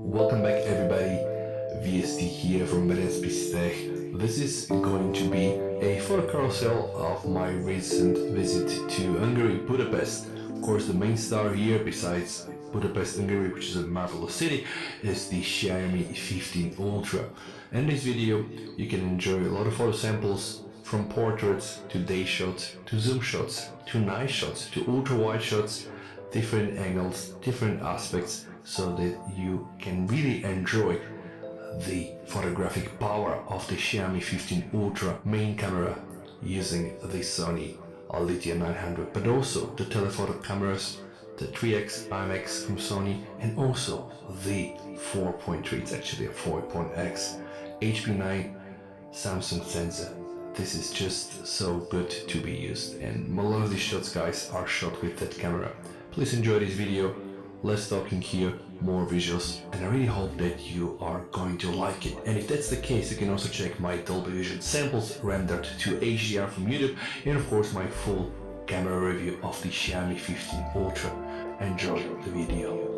Welcome back everybody, VST here from Budapest Tech. This is going to be a photo carousel of my recent visit to Hungary, Budapest. Of course, the main star here, besides Budapest, Hungary, which is a marvelous city, is the Xiaomi 15 Ultra. In this video, you can enjoy a lot of photo samples, from portraits to day shots, to zoom shots, to night shots, to ultra-wide shots, different angles, different aspects, so that you can really enjoy the photographic power of the Xiaomi 15 Ultra main camera using the Sony Alita 900, but also the telephoto cameras, the 3x IMAX from Sony, and also the 4.3, it's actually a 4.x HP9 Samsung sensor. This is just so good to be used, and a lot of these shots, guys, are shot with that camera. Please enjoy this video, less talking here, more visuals, and I really hope that you are going to like it. And if that's the case, you can also check my Dolby Vision samples rendered to HDR from YouTube, and of course my full camera review of the Xiaomi 15 Ultra. Enjoy the video.